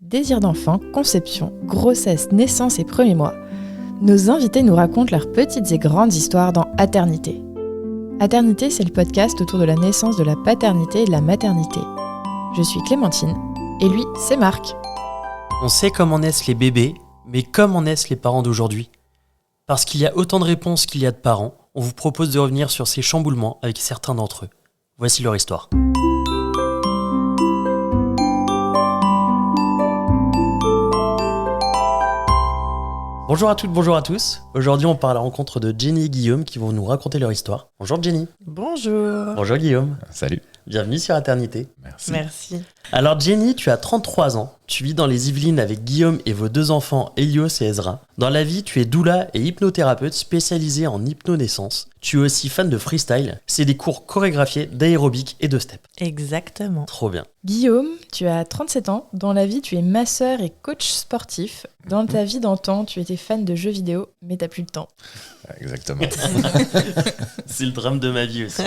Désir d'enfant, conception, grossesse, naissance et premiers mois, nos invités nous racontent leurs petites et grandes histoires dans Aternité. Aternité, c'est le podcast autour de la naissance, de la paternité et de la maternité. Je suis Clémentine, et lui, c'est Marc. On sait comment naissent les bébés, mais comment naissent les parents d'aujourd'hui ? Parce qu'il y a autant de réponses qu'il y a de parents, on vous propose de revenir sur ces chamboulements avec certains d'entre eux. Voici leur histoire. Bonjour à toutes, bonjour à tous. Aujourd'hui, on part à la rencontre de Jenny et Guillaume qui vont nous raconter leur histoire. Bonjour Jenny. Bonjour. Bonjour Guillaume. Salut. Bienvenue sur Aternité. Merci. Alors Jenny, tu as 33 ans. Tu vis dans les Yvelines avec Guillaume et vos deux enfants Elios et Ezra. Dans la vie, tu es doula et hypnothérapeute spécialisée en hypnonaissance. Tu es aussi fan de freestyle. C'est des cours chorégraphiés d'aérobic et de step. Exactement. Trop bien. Guillaume, tu as 37 ans. Dans la vie, tu es masseur et coach sportif. Dans ta vie d'antan, tu étais fan de jeux vidéo, mais t'as plus le temps. Exactement. C'est le drame de ma vie aussi.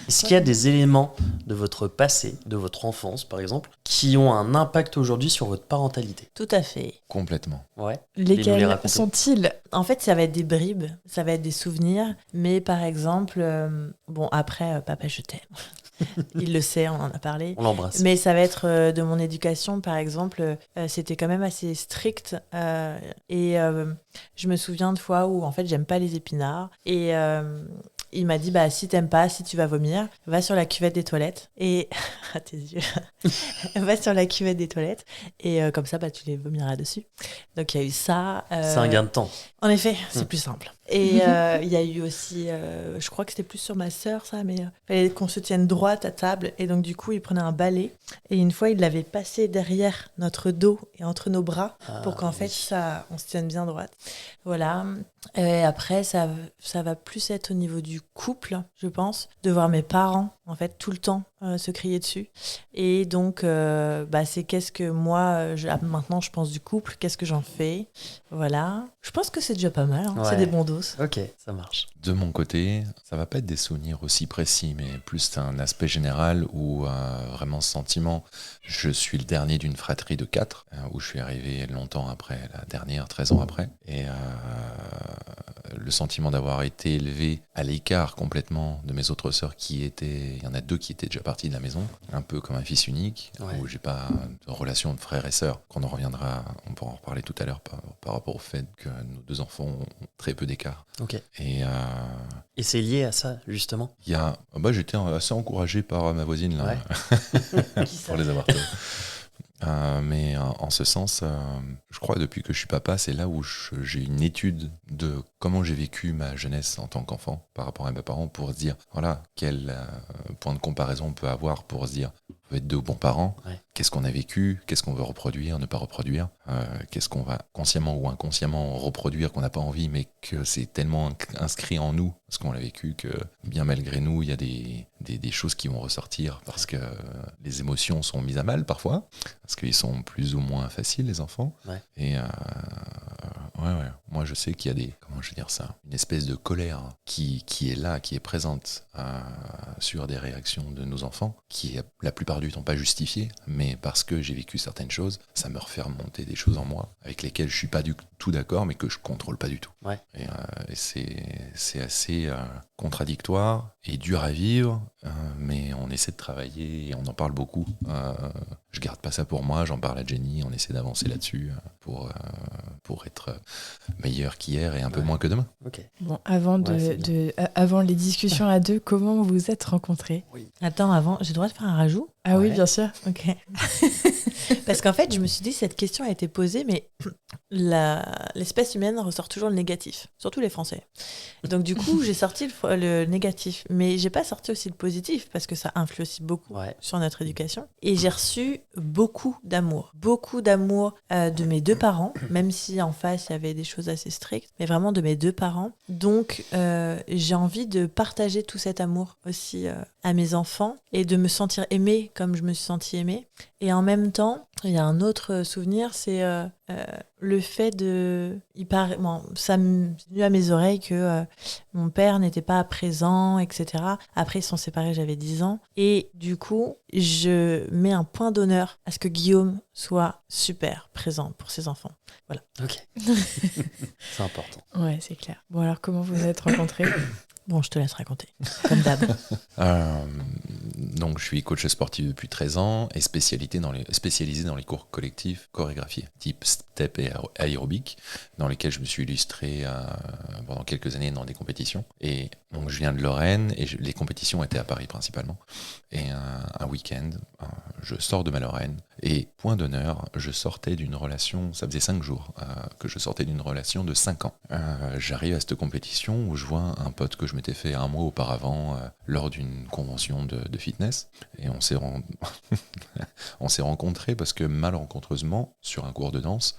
Est-ce qu'il y a des éléments de votre passé, de votre enfance par exemple, qui ont un impact aujourd'hui sur votre parentalité ? Tout à fait. Complètement. Ouais. Lesquels les raconter. sont-ils ? En fait, ça va être des bribes, ça va être des souvenirs. Mais par exemple, après, papa, je t'aime. Il le sait, on en a parlé. On l'embrasse. Mais ça va être de mon éducation, par exemple, c'était quand même assez strict. Je me souviens de fois où, en fait, j'aime pas les épinards. Et il m'a dit, si t'aimes pas, si tu vas vomir, va sur la cuvette des toilettes. Et... à tes yeux. Va sur la cuvette des toilettes. Et comme ça, tu les vomiras dessus. Donc, il y a eu ça. C'est un gain de temps. En effet, c'est plus simple. Et il y a eu aussi, je crois que c'était plus sur ma sœur, ça, mais il fallait qu'on se tienne droite à table. Et donc, du coup, il prenait un balai. Et une fois, il l'avait passé derrière notre dos et entre nos bras pour qu'en fait, on se tienne bien droite. Voilà. Et après, ça va plus être au niveau du couple, je pense, de voir mes parents, en fait, tout le temps se crier dessus. Et donc, c'est qu'est-ce que moi, maintenant, je pense du couple, qu'est-ce que j'en fais. Voilà. Je pense que c'est déjà pas mal, hein. Ouais. C'est des bons dos. Ok, ça marche. De mon côté, ça va pas être des souvenirs aussi précis, mais plus un aspect général où vraiment ce sentiment. Je suis le dernier d'une fratrie de 4, où je suis arrivé longtemps après la dernière, 13 ans après. Et le sentiment d'avoir été élevé à l'écart complètement de mes autres sœurs il y en a 2 qui étaient déjà parties de la maison, un peu comme un fils unique, où j'ai pas de relation de frères et sœurs, on pourra en reparler tout à l'heure par rapport au fait que nos 2 enfants ont très peu d'écart. Ok. Et c'est lié à ça, justement ? J'étais assez encouragé par ma voisine là, pour les avoir. Mais en ce sens, je crois depuis que je suis papa, c'est là où j'ai une étude de comment j'ai vécu ma jeunesse en tant qu'enfant par rapport à mes parents pour se dire, voilà, quel point de comparaison on peut avoir pour se dire, on veut être 2 bons parents, qu'est-ce qu'on a vécu, qu'est-ce qu'on veut reproduire, ne pas reproduire, qu'est-ce qu'on va consciemment ou inconsciemment reproduire qu'on n'a pas envie, mais que c'est tellement inscrit en nous, parce qu'on l'a vécu, que bien malgré nous, il y a des choses qui vont ressortir, parce que les émotions sont mises à mal parfois, parce qu'ils sont plus ou moins faciles, les enfants. Ouais. Et moi je sais qu'il y a une espèce de colère qui est là, qui est présente sur des réactions de nos enfants, qui est la plupart du temps pas justifiée, mais parce que j'ai vécu certaines choses, ça me refait remonter des choses en moi, avec lesquelles je suis pas du tout d'accord, mais que je contrôle pas du tout. Ouais. Et c'est assez contradictoire et dur à vivre, mais on essaie de travailler et on en parle beaucoup. Je garde pas ça pour moi, j'en parle à Jenny, on essaie d'avancer là-dessus pour être meilleur qu'hier et un peu moins que demain. Okay. Bon, avant les discussions à 2, comment vous vous êtes rencontrés ? Attends, avant, j'ai le droit de faire un rajout ? Ah oui, bien sûr. Ok. Parce qu'en fait, je me suis dit, cette question a été posée, mais l'espèce humaine ressort toujours le négatif, surtout les Français. Donc du coup, j'ai sorti le négatif, mais j'ai pas sorti aussi le positif, parce que ça influe aussi beaucoup sur notre éducation. Et j'ai reçu beaucoup d'amour de mes 2 parents, même si en face, il y avait des choses assez strictes, mais vraiment de mes 2 parents. Donc, j'ai envie de partager tout cet amour aussi à mes enfants et de me sentir aimée comme je me suis sentie aimée. Et en même temps, il y a un autre souvenir, c'est le fait de... ça m'est venu à mes oreilles que mon père n'était pas présent, etc. Après, ils sont séparés, j'avais 10 ans. Et du coup, je mets un point d'honneur à ce que Guillaume soit super présent pour ses enfants. Voilà. Ok. C'est important. Ouais, c'est clair. Bon, alors, comment vous vous êtes rencontrés ? Bon, je te laisse raconter, comme d'hab. Donc, je suis coach sportif depuis 13 ans et spécialisé dans les cours collectifs chorégraphiés, type step et aérobic, dans lesquels je me suis illustré pendant quelques années dans des compétitions. Et donc, je viens de Lorraine et les compétitions étaient à Paris principalement. Et un week-end, je sors de ma Lorraine et, point d'honneur, je sortais d'une relation, ça faisait 5 jours que je sortais d'une relation de 5 ans. J'arrive à cette compétition où je vois un pote que je m'étais fait un mois auparavant lors d'une convention de fitness. Et on s'est rencontrés parce que malencontreusement, sur un cours de danse,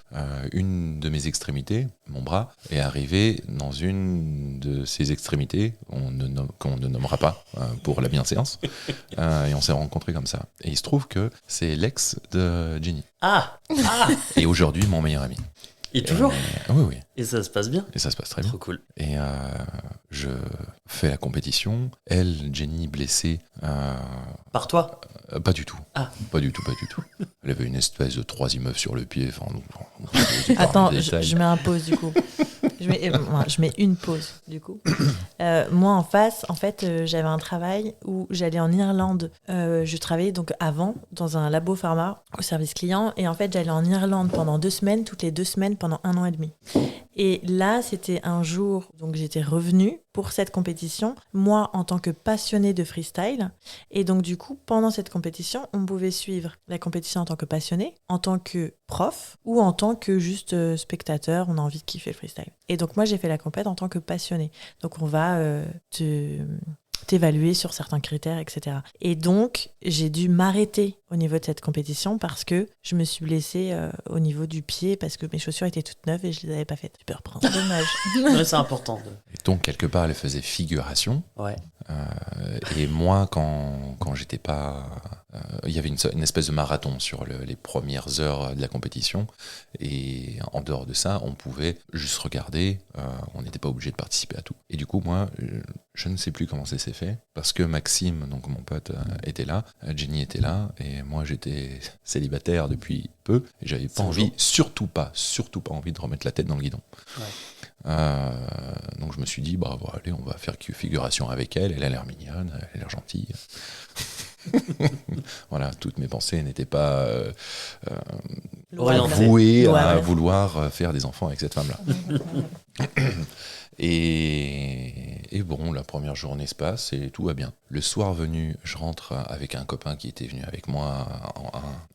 une de mes extrémités, mon bras, est arrivée dans une de ses extrémités, qu'on ne nommera pas pour la bienséance. Et on s'est rencontrés comme ça. Et il se trouve que c'est l'ex de Jenny. Ah. Et aujourd'hui, mon meilleur ami. Et toujours Oui. Et ça se passe bien. Et ça se passe très bien. Trop cool. Et je fais la compétition. Elle, Jenny, blessée. Par toi Pas du tout. Ah. Pas du tout. Elle avait une espèce de 3 immeubles sur le pied. Enfin, Attends, je mets un pause du coup. Je mets une pause du coup. Moi en face, en fait, j'avais un travail où j'allais en Irlande. Je travaillais donc avant dans un labo pharma au service client. Et en fait, j'allais en Irlande pendant 2 semaines, toutes les 2 semaines pendant 1 an et demi. Et là, c'était un jour, donc j'étais revenue pour cette compétition, moi en tant que passionnée de freestyle. Et donc du coup, pendant cette compétition, on pouvait suivre la compétition en tant que passionné, en tant que prof ou en tant que juste spectateur, on a envie de kiffer le freestyle. Et donc moi, j'ai fait la compète en tant que passionnée. Donc on va t'évaluer sur certains critères, etc. Et donc, j'ai dû m'arrêter au niveau de cette compétition parce que je me suis blessée au niveau du pied parce que mes chaussures étaient toutes neuves et je les avais pas faites. Je peux reprendre. Dommage. Ouais, c'est important. Et donc, quelque part, elle faisait figuration. Ouais. Et moi, quand j'étais pas... il y avait une espèce de marathon sur les premières heures de la compétition. Et en dehors de ça, on pouvait juste regarder. On n'était pas obligé de participer à tout. Et du coup, moi, je ne sais plus comment ça s'est fait. Parce que Maxime, donc mon pote, était là. Jenny était là. Et moi, j'étais célibataire depuis peu. Et j'avais pas envie, surtout pas envie de remettre la tête dans le guidon. Ouais. Donc je me suis dit, bon, allez, on va faire figuration avec elle. Elle a l'air mignonne, elle a l'air gentille. Voilà, toutes mes pensées n'étaient pas vouées à vouloir faire des enfants avec cette femme-là. Et bon, la première journée se passe et tout va bien. Le soir venu, je rentre avec un copain qui était venu avec moi,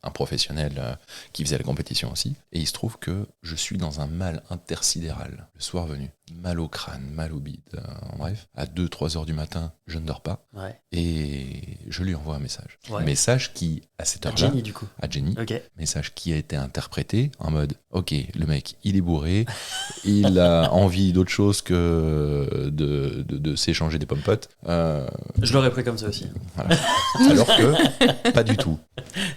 un professionnel qui faisait la compétition aussi. Et il se trouve que je suis dans un mal intersidéral le soir venu. Mal au crâne, mal au bide. Bref, à 2-3 heures du matin, je ne dors pas. Ouais. Et je lui envoie un message. Ouais. Message qui, à cette heure-là... À Jenny, du coup. À Jenny. Okay. Message qui a été interprété en mode, ok, le mec, il est bourré, il a envie d'autre chose que de s'échanger des pommes-potes. Je l'aurais pris comme ça aussi. Voilà. Alors que, pas du tout.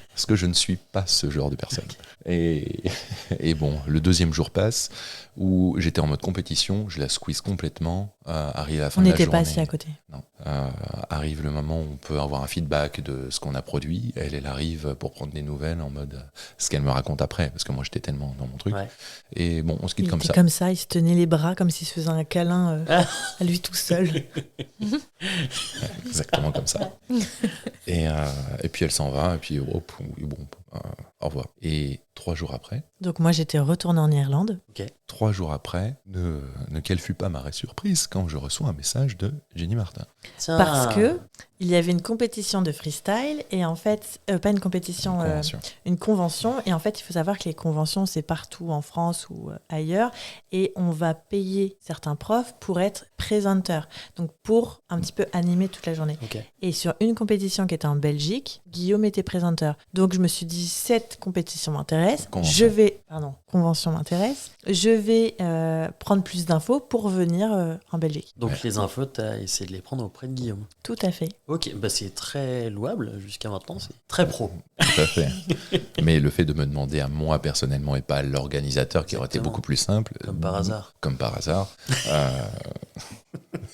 Parce que je ne suis pas ce genre de personne. Et bon, le deuxième jour passe, où j'étais en mode compétition, je la squeeze complètement, arrive à la fin de la journée. On n'était pas assis à côté. Non. Arrive le moment où on peut avoir un feedback de ce qu'on a produit. Elle arrive pour prendre des nouvelles en mode ce qu'elle me raconte après, parce que moi j'étais tellement dans mon truc. Ouais. Et bon, on se quitte comme ça. Il était comme ça, il se tenait les bras comme s'il se faisait un câlin à lui tout seul. Exactement comme ça. Et puis elle s'en va, et puis bon, au revoir. Et 3 jours après... Donc moi j'étais retournée en Irlande. Okay. 3 jours après, quelle fut pas ma surprise quand je reçois un message de Jenny Martin. Parce que il y avait une compétition de freestyle et en fait, pas une compétition, une convention. Et en fait, il faut savoir que les conventions, c'est partout en France ou ailleurs. Et on va payer certains profs pour être présenteurs. Donc pour un petit peu animer toute la journée. Okay. Et sur une compétition qui était en Belgique, Guillaume était présenteur. Donc je me suis dit, dis cette compétition m'intéresse, Convention. convention m'intéresse, je vais prendre plus d'infos pour venir en Belgique. Donc Ouais. les infos, tu as essayé de les prendre auprès de Guillaume. Tout à fait. Ok, bah c'est très louable jusqu'à maintenant, c'est très pro. Tout à fait. Mais le fait de me demander à moi personnellement et pas à l'organisateur, qui aurait été Exactement. beaucoup plus simple. Comme par hasard. Comme par hasard.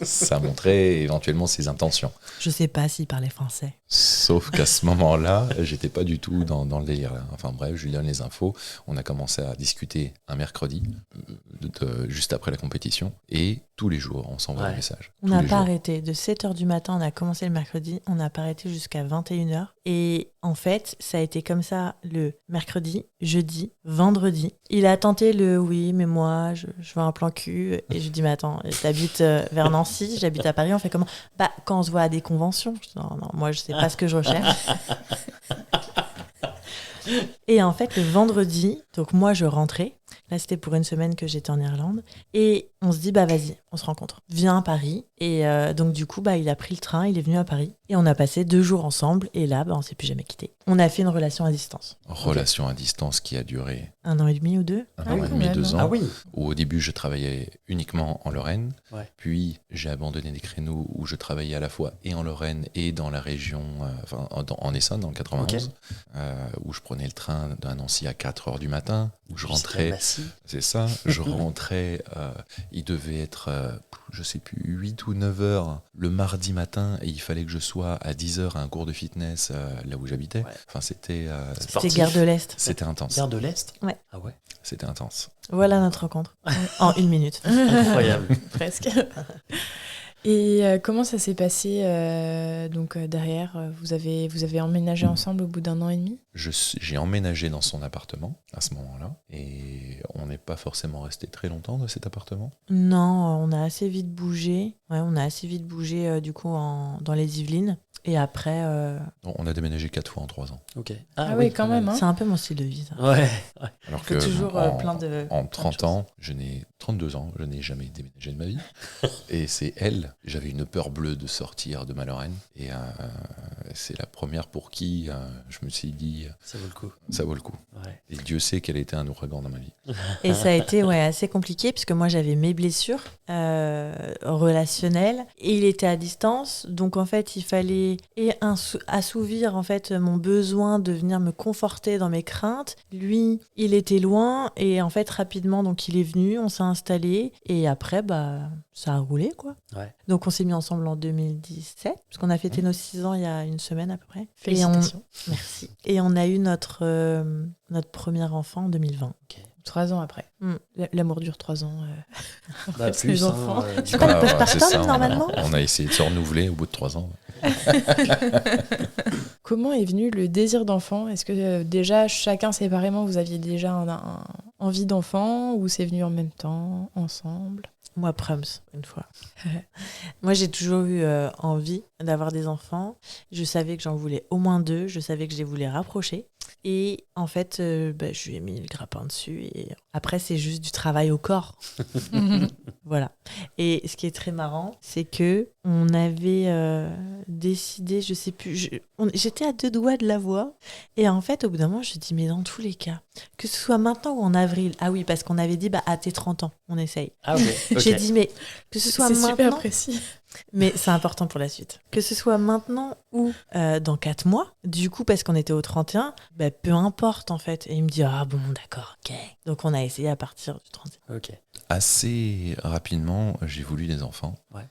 Ça montrait éventuellement ses intentions. Je sais pas s'il parlait français. Sauf qu'à ce moment-là, j'étais pas du tout dans le délire. Là. Enfin bref, je lui donne les infos. On a commencé à discuter un mercredi, juste après la compétition. Et tous les jours, on s'envoie Ouais. des messages. On Tous n'a les pas jours. arrêté. De 7h du matin, on a commencé le mercredi, on n'a pas arrêté jusqu'à 21h. Et en fait, ça a été comme ça le mercredi, jeudi, vendredi. Il a tenté le oui, mais moi, je veux un plan cul. Et je dis, mais attends, t'habites vers Nancy, j'habite à Paris, on fait comment? Bah, quand on se voit à des conventions. Je dis, non, moi, je sais pas ce que je recherche. Et en fait, le vendredi, donc moi, je rentrais. Là, c'était pour une semaine que j'étais en Irlande. Et on se dit, bah vas-y, on se rencontre. Viens à Paris. Et donc, du coup, bah, il a pris le train, il est venu à Paris. Et on a passé 2 jours ensemble. Et là, bah, on s'est plus jamais quittés. On a fait une relation à distance. Relation à distance qui a duré 1 an et demi ou 2. un Ah an oui, et quand demi, même, 2 hein. ans. Ah oui. Où au début, je travaillais uniquement en Lorraine. Ouais. Puis, j'ai abandonné des créneaux où je travaillais à la fois et en Lorraine et dans la région, en Essonne, en 91, où je prenais le train d'un Nancy à 4 heures du matin, où je rentrais. C'est ça, je rentrais, il devait être, je sais plus, 8 ou 9 heures le mardi matin, et il fallait que je sois à 10 heures à un cours de fitness là où j'habitais. Ouais. Enfin, c'était C'était Gare de l'Est. c'était intense. Gare de l'Est. Ouais. Ah ouais. C'était intense. Voilà notre rencontre. En 1 minute. Incroyable. Presque. Et comment ça s'est passé derrière vous avez emménagé ensemble au bout d'1 an et demi? J'ai emménagé dans son appartement à ce moment-là, et on n'est pas forcément resté très longtemps dans cet appartement. Non, on a assez vite bougé. Ouais, on a assez vite bougé du coup dans les Yvelines. Et après, On a déménagé 4 fois en 3 ans. Ok. Ah oui, quand même. Hein. c'est un peu mon style de vie, ça. Ouais. Alors Faut que toujours plein de... en 30 ans, 32 ans, je n'ai jamais déménagé de ma vie. Et c'est elle, j'avais une peur bleue de sortir de ma Lorraine. Et c'est la première pour qui je me suis dit, Ça vaut le coup. ça vaut le coup. Ouais. Et Dieu sait qu'elle a été un ouragan dans ma vie. Et ça a été assez compliqué puisque moi j'avais mes blessures relationnelles et il était à distance. Donc en fait il fallait assouvir en fait mon besoin de venir me conforter dans mes craintes. Lui il était loin et en fait rapidement donc il est venu, on s'est installé et après bah ça a roulé quoi. Ouais. Donc on s'est mis ensemble en 2017 parce qu'on a fêté nos 6 ans il y a une semaine à peu près. Félicitations. Merci. Et on a eu notre premier enfant en 2020. 3 ans après. Mm. L'amour dure 3 ans. Bah, Après, les enfants. C'est pas le postpartum, c'est ça, normalement on a essayé de se renouveler au bout de 3 ans. Comment est venu le désir d'enfant? Est-ce que déjà, chacun séparément, vous aviez déjà envie d'enfant ou c'est venu en même temps, ensemble? Moi, Prums, une fois. Moi, j'ai toujours eu envie d'avoir des enfants. Je savais que j'en voulais au moins 2. Je savais que je les voulais rapprocher. Et en fait, je lui ai mis le grappin dessus. Et après, c'est juste du travail au corps. Voilà. Et ce qui est très marrant, c'est que on avait décidé, je sais plus, j'étais à 2 doigts de l'avoir. Et en fait, au bout d'un moment, je me dis, mais dans tous les cas, que ce soit maintenant ou en avril, ah oui, parce qu'on avait dit, à tes 30 ans, on essaye. Ah ok. J'ai dit, mais que ce soit C'est maintenant, super précis. mais c'est important pour la suite. Que ce soit maintenant ou dans 4 mois, du coup, parce qu'on était au 31, peu importe en fait. Et il me dit, ah bon, d'accord, ok. Donc on a essayé à partir du 31. Ok. Assez rapidement, j'ai voulu des enfants. Ouais.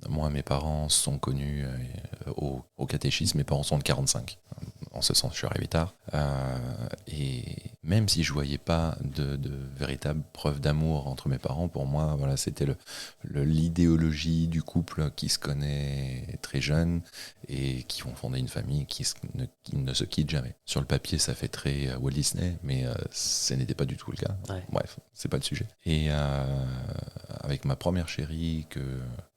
Moi, mes parents sont connus au catéchisme. Mes parents sont de 45. En ce sens, je suis arrivé tard. Et même si je voyais pas de véritable preuve d'amour entre mes parents, pour moi, voilà, c'était l'idéologie du couple qui se connaît très jeune et qui vont fonder une famille qui ne se quitte jamais. Sur le papier, ça fait très Walt Disney, mais ce n'était pas du tout le cas. Ouais. Bref, c'est pas le sujet. Et avec ma première chérie que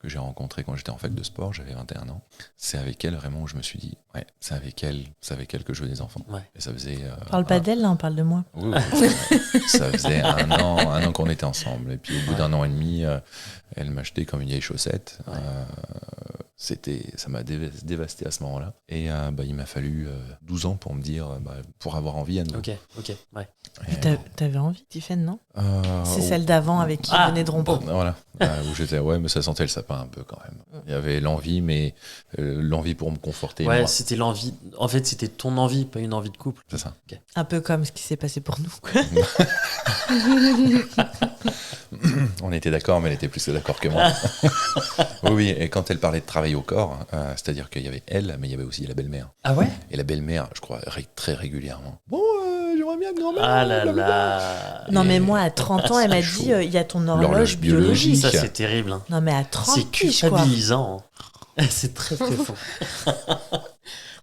j'ai rencontrée quand j'étais en fac de sport, j'avais 21 ans, c'est avec elle vraiment où je me suis dit, ouais, c'est avec elle que je veux des enfants. Ouais. Et ça faisait... On parle pas d'elle, là, on parle de moi. Oui, ça faisait un an qu'on était ensemble. Et puis au bout d'1 an et demi, elle m'achetait comme une vieille chaussette. Ouais. Ça m'a dévasté à ce moment-là. Et il m'a fallu 12 ans pour me dire, pour avoir envie à nouveau. Ok, ouais. Et t'avais envie, Tiffen, non C'est celle d'avant avec qui venait de rompre. Voilà, où j'étais, mais ça sentait le sapin un peu quand même. Il y avait l'envie, mais l'envie pour me conforter. Ouais, moi. c'était l'envie. En fait, c'était ton envie, pas une envie de couple. C'est ça. Okay. Un peu comme ce qui s'est passé pour nous, quoi. On était d'accord, mais elle était plus d'accord que moi. Oui, et quand elle parlait de travail au corps, c'est-à-dire qu'il y avait elle, mais il y avait aussi la belle-mère. Ah ouais? Et la belle-mère, je crois, très régulièrement. Bon, j'aimerais bien grand-mère. Ah là là. Non, mais moi, à 30 ans, elle m'a dit, il y a ton horloge biologique. Ça, c'est terrible. Hein. Non, mais à 30 c'est culpabilisant. C'est très faux.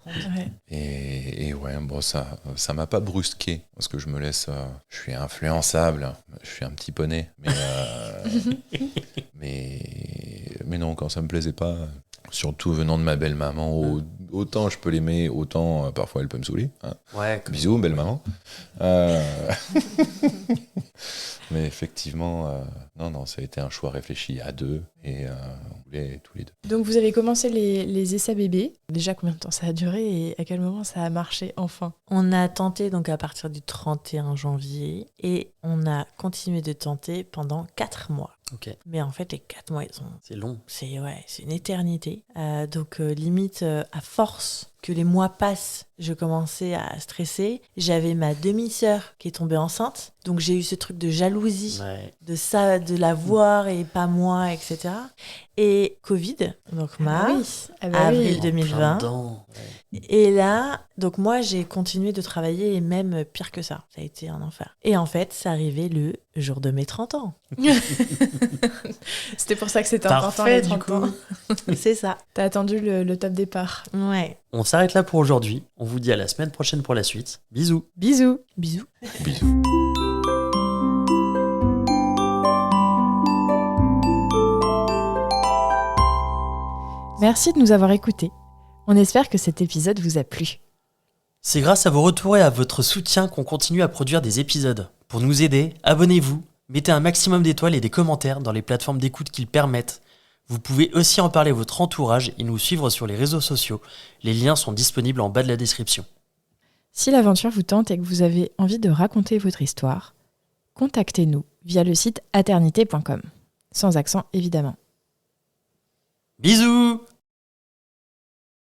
Ouais. Et ouais, bon, ça m'a pas brusqué parce que je me laisse, je suis influençable, je suis un petit poney, mais non, quand ça me plaisait pas, surtout venant de ma belle maman, autant je peux l'aimer, autant parfois elle peut me saouler. Hein. Ouais. Bisous, belle maman. Mais effectivement, non, ça a été un choix réfléchi à deux et on voulait tous les deux. Donc vous avez commencé les essais bébés. Déjà, combien de temps ça a duré et à quel moment ça a marché enfin? On a tenté donc à partir du 31 janvier et on a continué de tenter pendant 4 mois. Ok. Mais en fait, les 4 mois, c'est long. C'est une éternité. Donc limite, à force que les mois passent, je commençais à stresser. J'avais ma demi-sœur qui est tombée enceinte. Donc j'ai eu ce truc de jalousie, de la voir et pas moi, etc. Et Covid, donc mars, avril 2020. Et là, donc moi j'ai continué de travailler et même pire que ça. Ça a été un enfer. Et en fait, ça arrivait le jour de mes 30 ans. C'était pour ça que c'était important les 30 ans. C'est ça. T'as attendu le top départ. Ouais. On s'arrête là pour aujourd'hui. On vous dit à la semaine prochaine pour la suite. Bisous. Bisous. Bisous. Bisous. Merci de nous avoir écoutés. On espère que cet épisode vous a plu. C'est grâce à vos retours et à votre soutien qu'on continue à produire des épisodes. Pour nous aider, abonnez-vous, mettez un maximum d'étoiles et des commentaires dans les plateformes d'écoute qui le permettent. Vous pouvez aussi en parler à votre entourage et nous suivre sur les réseaux sociaux. Les liens sont disponibles en bas de la description. Si l'aventure vous tente et que vous avez envie de raconter votre histoire, contactez-nous via le site aternité.com. Sans accent, évidemment. Bisous!